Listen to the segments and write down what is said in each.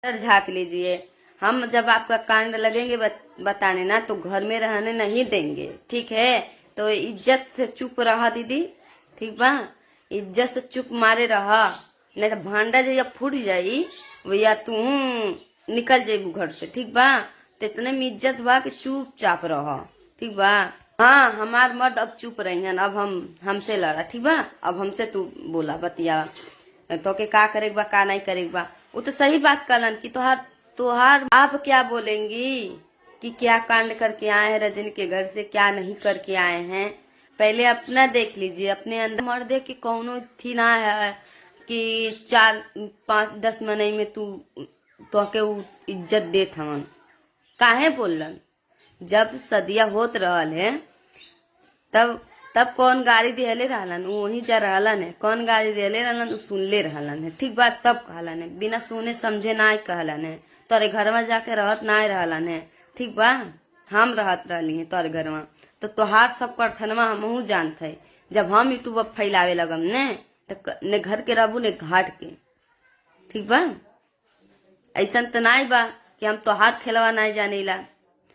अंदर झाँक लीजिए। हम जब आपका कांड लगेंगे बताने ना तो घर में रहने नहीं देंगे, ठीक है? तो इज्जत से चुप रहा दीदी, ठीक बा? इज्जत से चुप मारे रहा, नहीं तो भांडा जब फूट जाई भैया तू निकल जाइबू घर से, ठीक बा? तो इतने में इज्जत बा कि चुपचाप रह, ठीक बा? हाँ, हमार मर्द अब चुप रही हैं, अब हमसे लड़ा, ठीक बा? अब हमसे तू बोला बतिया तो के का करेगा बा का नहीं करेगा बा। वो तो सही बात कलन कि तोहार आप क्या बोलेंगी कि क्या कांड करके आए हैं रजनी के घर से, क्या नहीं करके आए हैं। पहले अपना देख लीजिए, अपने अंदर मर्दे की कौनो थी ना है कि 4-5-10 महीने में तू तो के इज्जत देत हवन। काहे बोलन? जब सदिया होत रहल है तब कौन गाड़ी दिहले रहलन, वही जा रहलन है। कौन गाड़ी दिहले रहलन उ सुनले रहलन है, ठीक बात? तब कहलन है, बिना सुने समझे ना कहलन है। तोरे घर में जाके रहत ना रहलन है, ठीक बा? हम रहत रहली है तोरे घर में, तो तोहार सब कथनवा हमहू जानत है। जब हम यूट्यूब पर फैलावे लगम ने घर के रहबू ने घाट के, ठीक बा? ऐसा तो नहीं बा कि हम तोहार खेलवा नहीं जानेला।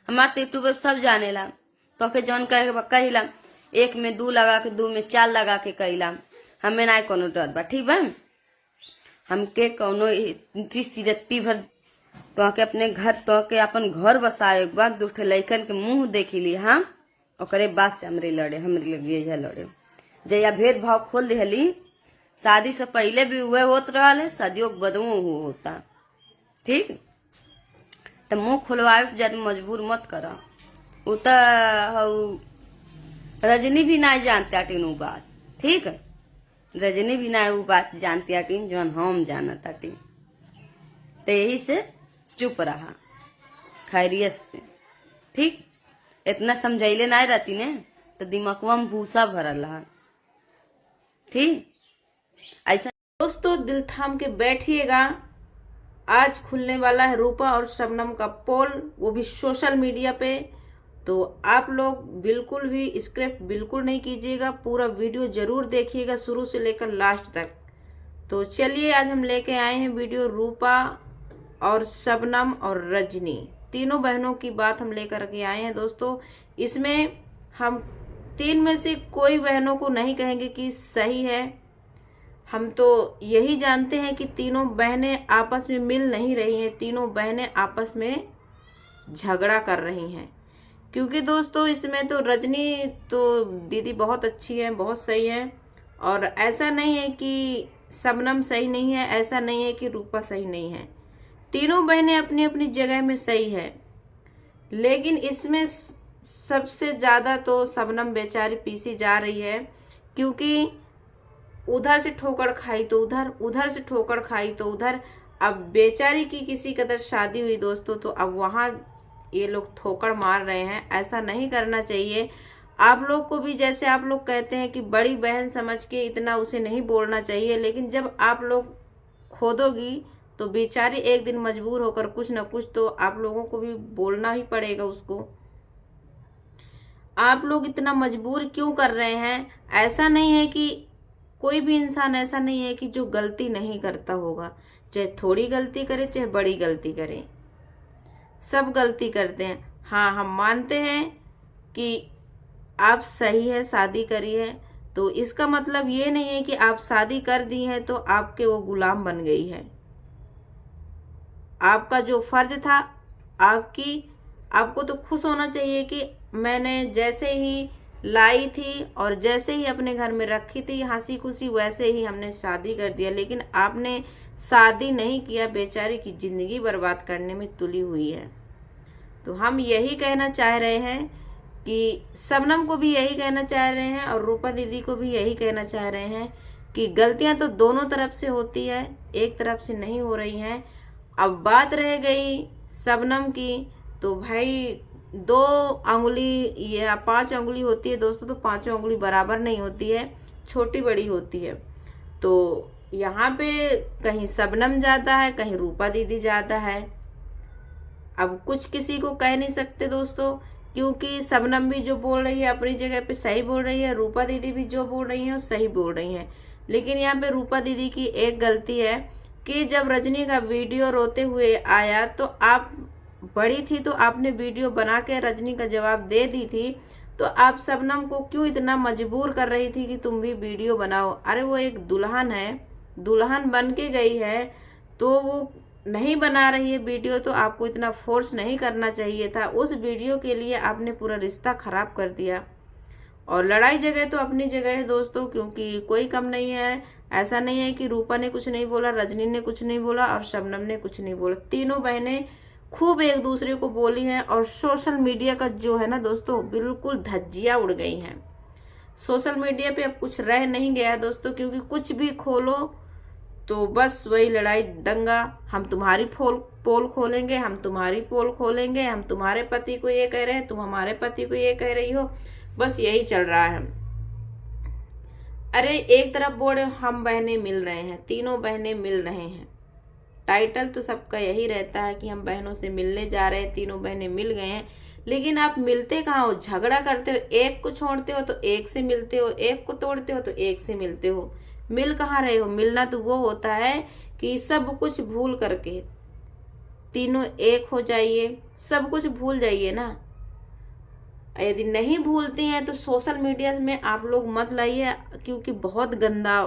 हमार तो यूट्यूब सब जानेला। तो के जौन कहिला 1 में 2 लगा के 2 में 4 लगा के कहिला, हमें ना कोनो डर बा, ठीक बा? हमके कोनो सिरत्ती भर तो के अपने घर तो के अपन घर बसाए एक बार 2 लइकन के मुंह देखी ली हम, ओकरे बाद से हमरे लगे लड़े। जया भेदभाव खोल दिहली, शादी से पहले भी हुए होत रहा है, शादियों के बदमो होता, ठीक? तो मुंह खुलवाए जब मजबूर मत करा। उ तो रजनी भी ना जानते आटीन उ बात, ठीक? रजनी भी ना उ बात जानती आटीन जौन हम जानत आटीन। तो यही से चुप रहा खैरियत से, ठीक? इतना समझैले ना रहती ने तो दिमागवा में भूसा भरल रहा, ठीक? ऐसा दोस्तों दिल थाम के बैठिएगा, आज खुलने वाला है रूपा और शबनम का पोल, वो भी सोशल मीडिया पे। तो आप लोग बिल्कुल भी स्क्रिप्ट बिल्कुल नहीं कीजिएगा, पूरा वीडियो जरूर देखिएगा शुरू से लेकर लास्ट तक। तो चलिए आज हम लेके आए हैं वीडियो रूपा और शबनम और रजनी, तीनों बहनों की बात हम लेकर के आए हैं। दोस्तों इसमें हम 3 में से कोई बहनों को नहीं कहेंगे कि सही है। हम तो यही जानते हैं कि तीनों बहनें आपस में मिल नहीं रही हैं, तीनों बहनें आपस में झगड़ा कर रही हैं। क्योंकि दोस्तों इसमें तो रजनी तो दीदी बहुत अच्छी है, बहुत सही है, और ऐसा नहीं है कि शबनम सही नहीं है, ऐसा नहीं है कि रूपा सही नहीं है। तीनों बहनें अपनी अपनी जगह में सही है, लेकिन इसमें सबसे ज़्यादा तो शबनम बेचारी पीसी जा रही है। क्योंकि उधर से ठोकर खाई तो उधर से ठोकर खाई तो उधर। अब बेचारी की किसी कदर शादी हुई दोस्तों, तो अब वहाँ ये लोग ठोकर मार रहे हैं। ऐसा नहीं करना चाहिए। आप लोग को भी जैसे आप लोग कहते हैं कि बड़ी बहन समझ के इतना उसे नहीं बोलना चाहिए, लेकिन जब आप लोग खोदोगी तो बेचारी एक दिन मजबूर होकर कुछ न कुछ तो आप लोगों को भी बोलना ही पड़ेगा उसको। आप लोग इतना मजबूर क्यों कर रहे हैं? ऐसा नहीं है कि कोई भी इंसान ऐसा नहीं है कि जो गलती नहीं करता होगा, चाहे थोड़ी गलती करे चाहे बड़ी गलती करे, सब गलती करते हैं। हाँ, हम मानते हैं कि आप सही है, शादी करी है, तो इसका मतलब ये नहीं है कि आप शादी कर दी हैं तो आपके वो गुलाम बन गई है। आपका जो फर्ज था आपको तो खुश होना चाहिए कि मैंने जैसे ही लाई थी और जैसे ही अपने घर में रखी थी हंसी खुशी, वैसे ही हमने शादी कर दिया। लेकिन आपने शादी नहीं किया, बेचारी की जिंदगी बर्बाद करने में तुली हुई है। तो हम यही कहना चाह रहे हैं कि शबनम को भी यही कहना चाह रहे हैं और रूपा दीदी को भी यही कहना चाह रहे हैं कि गलतियां तो दोनों तरफ से होती है, एक तरफ से नहीं हो रही हैं। अब बात रह गई शबनम की, तो भाई 2 अंगुली या 5 अंगुली होती है दोस्तों, तो 5 अंगुली बराबर नहीं होती है, छोटी बड़ी होती है। तो यहाँ पे कहीं शबनम ज़्यादा है, कहीं रूपा दीदी ज़्यादा है। अब कुछ किसी को कह नहीं सकते दोस्तों, क्योंकि शबनम भी जो बोल रही है अपनी जगह पे सही बोल रही है, रूपा दीदी भी जो बोल रही है वो सही बोल रही है। लेकिन यहाँ पे रूपा दीदी की एक गलती है कि जब रजनी का वीडियो रोते हुए आया तो आप बड़ी थी तो आपने वीडियो बना के रजनी का जवाब दे दी थी, तो आप शबनम को क्यों इतना मजबूर कर रही थी कि तुम भी वीडियो बनाओ? अरे वो एक दुल्हन है, दुल्हन बन के गई है तो वो नहीं बना रही है वीडियो, तो आपको इतना फोर्स नहीं करना चाहिए था। उस वीडियो के लिए आपने पूरा रिश्ता खराब कर दिया। और लड़ाई जगह तो अपनी जगह है दोस्तों, क्योंकि कोई कम नहीं है। ऐसा नहीं है कि रूपा ने कुछ नहीं बोला, रजनी ने कुछ नहीं बोला और शबनम ने कुछ नहीं बोला। तीनों बहनें खूब एक दूसरे को बोली हैं और सोशल मीडिया का जो है ना दोस्तों, बिल्कुल धज्जियां उड़ गई हैं। सोशल मीडिया पे अब कुछ रह नहीं गया है दोस्तों, क्योंकि कुछ भी खोलो तो बस वही लड़ाई दंगा। हम तुम्हारी पोल खोलेंगे, हम तुम्हारी पोल खोलेंगे, हम तुम्हारे पति को ये कह रहे हैं, तुम हमारे पति को ये कह रही हो, बस यही चल रहा है। अरे एक तरफ बोर्ड हम बहनें मिल रहे हैं, तीनों बहनें मिल रहे हैं, टाइटल तो सबका यही रहता है कि हम बहनों से मिलने जा रहे हैं, तीनों बहनें मिल गए हैं, लेकिन आप मिलते कहाँ हो? झगड़ा करते हो, एक को छोड़ते हो तो एक से मिलते हो, एक को तोड़ते हो तो एक से मिलते हो। मिल कहाँ रहे हो? मिलना तो वो होता है कि सब कुछ भूल करके तीनों एक हो जाइए, सब कुछ भूल जाइए ना। यदि नहीं भूलती हैं तो सोशल मीडिया में आप लोग मत लाइए, क्योंकि बहुत गंदा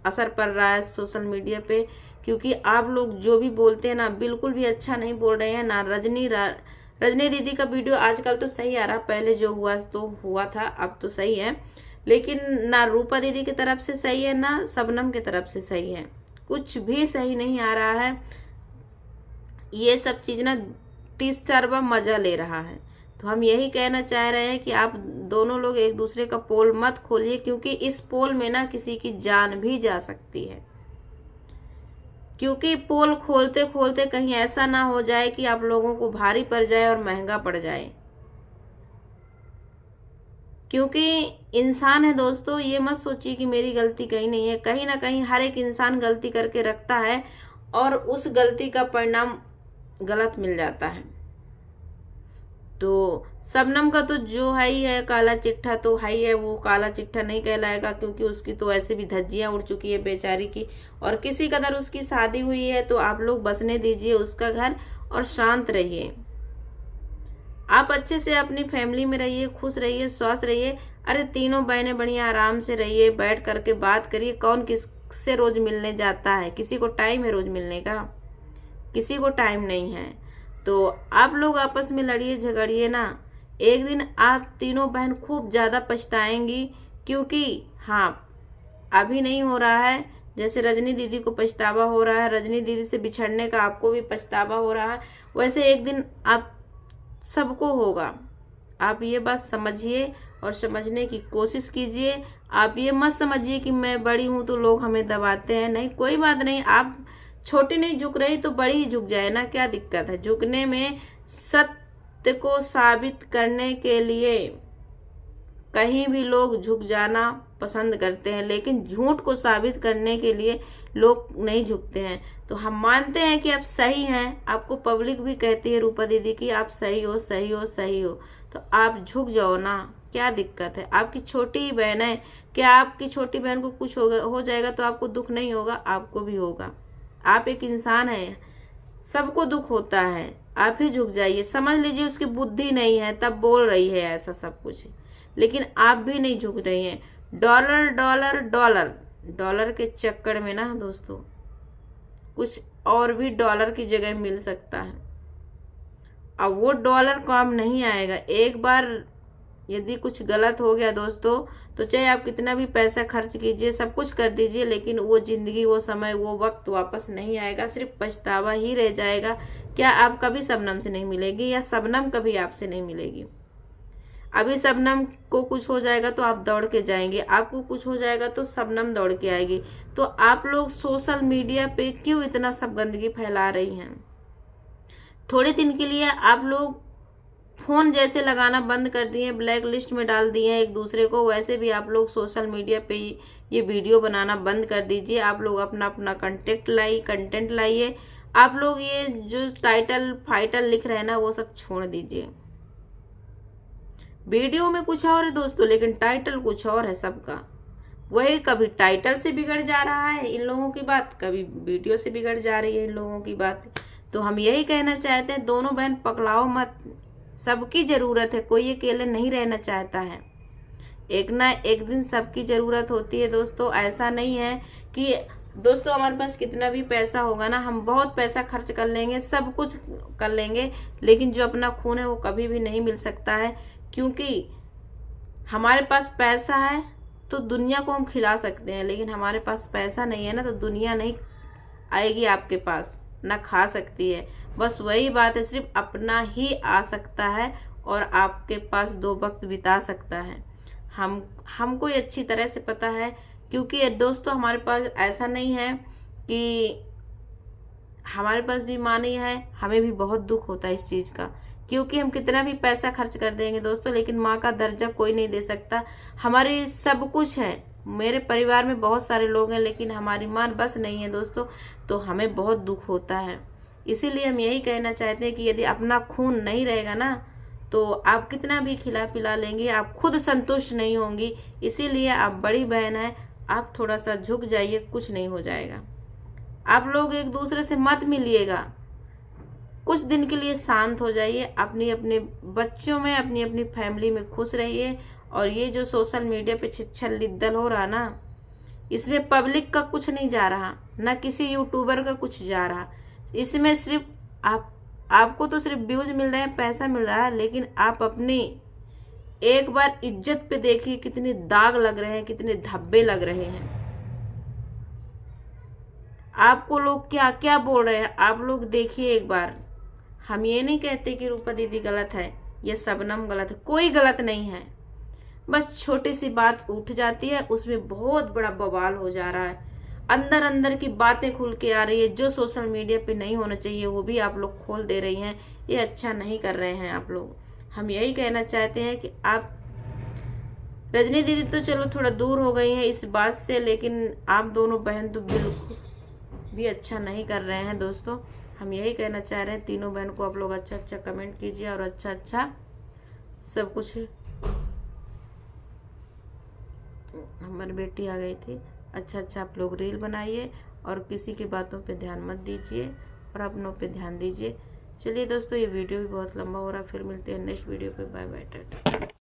असर पड़ रहा है सोशल मीडिया पे। क्योंकि आप लोग जो भी बोलते हैं ना, बिल्कुल भी अच्छा नहीं बोल रहे हैं ना। रजनी दीदी का वीडियो आजकल तो सही आ रहा, पहले जो हुआ तो हुआ था, अब तो सही है, लेकिन ना रूपा दीदी की तरफ से सही है ना शबनम की तरफ से सही है, कुछ भी सही नहीं आ रहा है। ये सब चीज ना 30 तरफा मजा ले रहा है। तो हम यही कहना चाह रहे हैं कि आप दोनों लोग एक दूसरे का पोल मत खोलिए, क्योंकि इस पोल में ना किसी की जान भी जा सकती है। क्योंकि पोल खोलते खोलते कहीं ऐसा ना हो जाए कि आप लोगों को भारी पड़ जाए और महंगा पड़ जाए। क्योंकि इंसान है दोस्तों, ये मत सोचिए कि मेरी गलती कहीं नहीं है, कहीं ना कहीं हर एक इंसान गलती करके रखता है और उस गलती का परिणाम गलत मिल जाता है। तो शबनम का तो जो है ही है, काला चिट्ठा तो है ही है, वो काला चिट्ठा नहीं कहलाएगा, क्योंकि उसकी तो ऐसे भी धज्जियां उड़ चुकी है बेचारी की। और किसी कदर उसकी शादी हुई है तो आप लोग बसने दीजिए उसका घर और शांत रहिए। आप अच्छे से अपनी फैमिली में रहिए, खुश रहिए, स्वस्थ रहिए। अरे तीनों बहनें बढ़िया आराम से रहिए, बैठ करके बात करिए। कौन किससे रोज मिलने जाता है? किसी को टाइम है रोज मिलने का? किसी को टाइम नहीं है। तो आप लोग आपस में लड़िए झगड़िए ना, एक दिन आप तीनों बहन खूब ज्यादा पछताएंगी। क्योंकि हाँ, अभी नहीं हो रहा है, जैसे रजनी दीदी को पछतावा हो रहा है, रजनी दीदी से बिछड़ने का आपको भी पछतावा हो रहा है, वैसे एक दिन आप सबको होगा। आप ये बात समझिए और समझने की कोशिश कीजिए। आप ये मत समझिए कि मैं बड़ी हूं तो लोग हमें दबाते हैं, नहीं, कोई बात नहीं। आप छोटी नहीं झुक रही तो बड़ी ही झुक जाए ना, क्या दिक्कत है झुकने में? सत्य को साबित करने के लिए कहीं भी लोग झुक जाना पसंद करते हैं, लेकिन झूठ को साबित करने के लिए लोग नहीं झुकते हैं। तो हम मानते हैं कि आप सही हैं, आपको पब्लिक भी कहती है रूपा दीदी की आप सही हो, सही हो, सही हो, तो आप झुक जाओ ना, क्या दिक्कत है? आपकी छोटी ही बहन है, क्या आपकी छोटी बहन को कुछ हो जाएगा तो आपको दुख नहीं होगा? आपको भी होगा। आप एक इंसान है, सबको दुख होता है। आप ही झुक जाइए, समझ लीजिए उसकी बुद्धि नहीं है तब बोल रही है ऐसा सब कुछ, लेकिन आप भी नहीं झुक रही हैं। डॉलर डॉलर डॉलर डॉलर के चक्कर में ना दोस्तों, कुछ और भी डॉलर की जगह मिल सकता है। अब वो डॉलर काम नहीं आएगा। एक बार यदि कुछ गलत हो गया दोस्तों, तो चाहे आप कितना भी पैसा खर्च कीजिए, सब कुछ कर दीजिए, लेकिन वो जिंदगी, वो समय, वो वक्त वापस नहीं आएगा, सिर्फ पछतावा ही रह जाएगा। क्या आप कभी शबनम से नहीं मिलेगी या शबनम कभी आपसे नहीं मिलेगी? अभी शबनम को कुछ हो जाएगा तो आप दौड़ के जाएंगे, आपको कुछ हो जाएगा तो शबनम दौड़ के आएगी। तो आप लोग सोशल मीडिया पे क्यों इतना सब गंदगी फैला रही हैं? थोड़े दिन के लिए आप लोग फोन जैसे लगाना बंद कर दिए, ब्लैक लिस्ट में डाल दिए एक दूसरे को, वैसे भी आप लोग सोशल मीडिया पे ये वीडियो बनाना बंद कर दीजिए। आप लोग अपना अपना कंटेंट लाइए। आप लोग ये जो टाइटल फाइटल लिख रहे हैं ना, वो सब छोड़ दीजिए। वीडियो में कुछ और है दोस्तों, लेकिन टाइटल कुछ और है सबका। वही कभी टाइटल से बिगड़ जा रहा है इन लोगों की बात, कभी वीडियो से बिगड़ जा रही है इन लोगों की बात। तो हम यही कहना चाहते हैं, दोनों बहन पकड़ाओ मत, सबकी जरूरत है, कोई अकेले नहीं रहना चाहता है। एक ना एक दिन सबकी जरूरत होती है दोस्तों। ऐसा नहीं है कि दोस्तों हमारे पास कितना भी पैसा होगा ना, हम बहुत पैसा खर्च कर लेंगे, सब कुछ कर लेंगे, लेकिन जो अपना खून है वो कभी भी नहीं मिल सकता है। क्योंकि हमारे पास पैसा है तो दुनिया को हम खिला सकते हैं, लेकिन हमारे पास पैसा नहीं है ना, तो दुनिया नहीं आएगी आपके पास, ना खा सकती है। बस वही बात है, सिर्फ अपना ही आ सकता है और आपके पास 2 वक्त बिता सकता है। हमको ये अच्छी तरह से पता है, क्योंकि दोस्तों हमारे पास ऐसा नहीं है कि हमारे पास भी माँ नहीं है, हमें भी बहुत दुख होता है इस चीज़ का, क्योंकि हम कितना भी पैसा खर्च कर देंगे दोस्तों, लेकिन माँ का दर्जा कोई नहीं दे सकता। हमारी सब कुछ है, मेरे परिवार में बहुत सारे लोग हैं, लेकिन हमारी माँ बस नहीं है दोस्तों, तो हमें बहुत दुख होता है। इसीलिए हम यही कहना चाहते हैं कि यदि अपना खून नहीं रहेगा ना, तो आप कितना भी खिला पिला लेंगे, आप खुद संतुष्ट नहीं होंगी। इसीलिए आप बड़ी बहन है, आप थोड़ा सा झुक जाइए, कुछ नहीं हो जाएगा। आप लोग एक दूसरे से मत मिलिएगा, कुछ दिन के लिए शांत हो जाइए, अपनी अपने बच्चों में, अपनी अपनी फैमिली में खुश रहिए। और ये जो सोशल मीडिया पे छिछल हो रहा ना, इसमें पब्लिक का कुछ नहीं जा रहा, ना किसी यूट्यूबर का कुछ जा रहा। इसमें सिर्फ आपको तो सिर्फ व्यूज मिल रहे हैं, पैसा मिल रहा है, लेकिन आप अपनी एक बार इज्जत पे देखिए, कितने दाग लग रहे हैं, कितने धब्बे लग रहे हैं। आपको लोग क्या क्या बोल रहे हैं, आप लोग देखिए एक बार। हम ये नहीं कहते कि रूपा दीदी गलत है या शबनम गलत है, कोई गलत नहीं है। बस छोटी सी बात उठ जाती है, उसमें बहुत बड़ा बवाल हो जा रहा है, अंदर अंदर की बातें खुल के आ रही है। जो सोशल मीडिया पे नहीं होना चाहिए वो भी आप लोग खोल दे रही हैं, ये अच्छा नहीं कर रहे हैं आप लोग। हम यही कहना चाहते हैं कि आप, रजनी दीदी तो चलो थोड़ा दूर हो गई हैं इस बात से, लेकिन आप दोनों बहन तो बिल्कुल भी अच्छा नहीं कर रहे हैं दोस्तों। हम यही कहना चाह रहे हैं, तीनों बहन को आप लोग अच्छा अच्छा कमेंट कीजिए और अच्छा अच्छा सब कुछ। हमारी बेटी आ गई थी, अच्छा अच्छा आप लोग रील बनाइए और किसी की बातों पे ध्यान मत दीजिए और अपनों पे ध्यान दीजिए। चलिए दोस्तों, ये वीडियो भी बहुत लंबा हो रहा है, फिर मिलते हैं नेक्स्ट वीडियो पे। Bye bye, Tata.